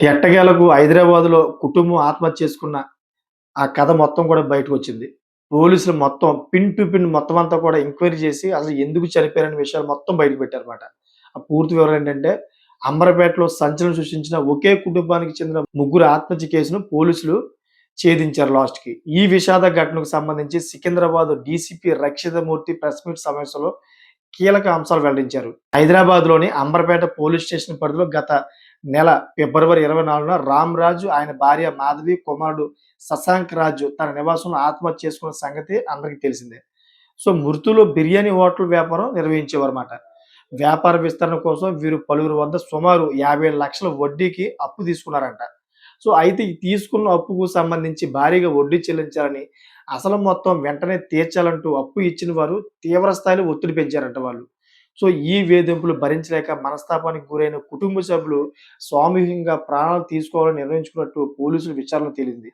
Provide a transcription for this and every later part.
ఎట్టకేలకు హైదరాబాద్‌లో కుటుంబం ఆత్మహత్య చేసుకున్న ఆ కథ మొత్తం కూడా బయటకొచ్చింది. పోలీసులు మొత్తం పిన్ టు పిన్ మొత్తం అంతా కూడా ఎంక్వైరీ చేసి అసలు ఎందుకు చనిపోయారనే విషయాలు మొత్తం బయట పెట్టారన్నమాట. ఆ పూర్తి వివరణ ఏంటంటే అంబర్పేటలో సంచలనం సృష్టించిన ఒకే కుటుంబానికి చెందిన ముగ్గురు ఆత్మహత్య కేసును పోలీసులు ఛేదించారు లాస్ట్‌కి. ఈ విషాద ఘటనకు సంబంధించి Secunderabad DCP Rakshitha Murthy press meet సమావేశంలో కీలక అంశాలు వెల్లడించారు. హైదరాబాద్‌లోని అంబర్పేట పోలీస్ స్టేషన్ పరిధిలో గత నెల ఫిబ్రవరి 24న రామ్‌రాజు, ఆయన భార్య మాధవి, కుమారుడు శశాంక్ రాజు తన నివాసంలో ఆత్మహత్య చేసుకున్న సంగతి అందరికీ తెలిసిందే. సో, మృతులు బిర్యానీ హోటల్ వ్యాపారం నిర్వహించేవారన్నమాట. వ్యాపార విస్తరణ కోసం వీరు పలువురి వద్ద సుమారు 50,00,000 వడ్డీకి అప్పు తీసుకున్నారంట. సో, అయితే ఈ తీసుకున్న అప్పుకు సంబంధించి భారీగా వడ్డీ చెల్లించాలని, అసలు మొత్తం వెంటనే తీర్చాలంటూ అప్పు ఇచ్చిన వారు తీవ్ర స్థాయిలో ఒత్తిడి పెంచారంట వాళ్ళు. సో, ఈ వేధింపులు భరించలేక మనస్తాపానికి గురైన కుటుంబ సభ్యులు సామూహికంగా ప్రాణాలు తీసుకోవాలని నిర్ణయించుకున్నట్టు పోలీసుల విచారణలో తేలింది.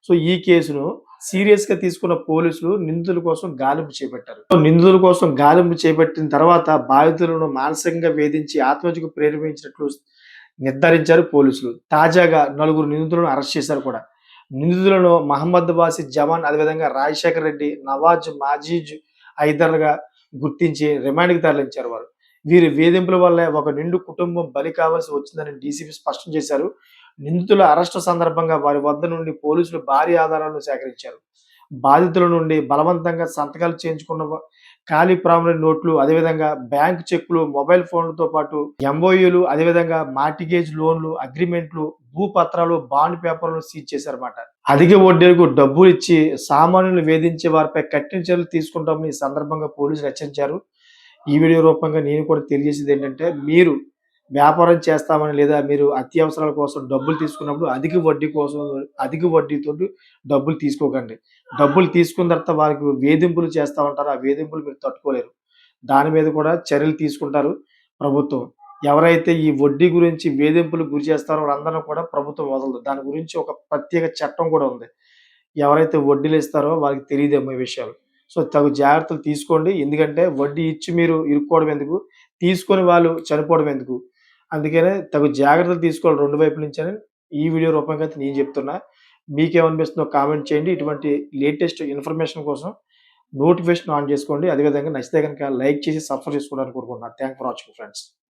సో, ఈ కేసును సీరియస్‌గా తీసుకున్న పోలీసులు నిందితుల కోసం గాలింపు చేపట్టారు. సో, నిందితుల కోసం గాలింపు చేపట్టిన తర్వాత బాధితులను మానసికంగా వేధించి ఆత్మహత్యకు ప్రేరేపించినట్లు నిర్ధారించారు పోలీసులు. తాజాగా నలుగురు నిందితులను అరెస్ట్ చేశారు కూడా. నిందితులను మహమ్మద్ బాసిత్ జవాన్, అదేవిధంగా రాజశేఖర్ రెడ్డి, నవాజ్, మాజీజ్, హైదర్‌గా గుర్తించి రిమాండ్‌కి తరలించారు వారు. వీరి వేధింపుల వల్లే ఒక నిండు కుటుంబం బలి కావాల్సి వచ్చిందని డీసీపీ స్పష్టం చేశారు. నిందితుల అరెస్టు సందర్భంగా వారి వద్ద నుండి పోలీసులు భారీ ఆధారాలను సేకరించారు. బాధితుల నుండి బలవంతంగా సంతకాలు చేయించుకున్న ఖాళీ ప్రామినెంట్ నోట్లు, అదేవిధంగా బ్యాంక్ చెక్కులు, మొబైల్ ఫోన్లతో పాటు ఎంఓయూలు, అదేవిధంగా మార్టిగేజ్ లోన్లు, అగ్రిమెంట్లు, భూపత్రాలు, బాండ్ పేపర్లను సీజ్ చేశారన్నమాట. అధిక వడ్డీలకు డబ్బులు ఇచ్చి సామాన్యులను వేధించే వారిపై కఠిన చర్యలు తీసుకుంటామని ఈ సందర్భంగా పోలీసులు హెచ్చరించారు. ఈ వీడియో రూపంగా నేను కూడా తెలియజేసేది ఏంటంటే, మీరు వ్యాపారం చేస్తామని లేదా మీరు అత్యవసరాల కోసం డబ్బులు తీసుకున్నప్పుడు అధిక వడ్డీతోటి డబ్బులు తీసుకోకండి. డబ్బులు తీసుకున్న తర్వాత వారికి వేధింపులు చేస్తా ఉంటారు. ఆ వేధింపులు మీరు తట్టుకోలేరు. దాని మీద కూడా చర్యలు తీసుకుంటారు ప్రభుత్వం. ఎవరైతే ఈ వడ్డీ గురించి వేధింపులకు గురి చేస్తారో వాళ్ళందరిని కూడా ప్రభుత్వం వదలదు. దాని గురించి ఒక ప్రత్యేక చట్టం కూడా ఉంది. ఎవరైతే వడ్డీలు ఇస్తారో వాళ్ళకి తెలీదేమో ఈ విషయాలు. సో, తగు జాగ్రత్తలు తీసుకోండి. ఎందుకంటే వడ్డీ ఇచ్చి మీరు ఇరుక్కోవడం ఎందుకు? తీసుకొని వాళ్ళు చనిపోవడం ఎందుకు? అందుకనే తగు జాగ్రత్తలు తీసుకోవాలి 2 వైపుల నుంచని ఈ వీడియో రూపంగా అయితే నేను చెప్తున్నా. మీకేమనిపిస్తుందో కామెంట్ చేయండి. ఇటువంటి లేటెస్ట్ ఇన్ఫర్మేషన్ కోసం నోటిఫికేషన్ ఆన్ చేసుకోండి. అదేవిధంగా నచ్చితే గనుక లైక్ చేసి సబ్స్క్రైబ్ చేసుకోవడానికి కోరుకుంటున్నాను. Thanks for watching friends.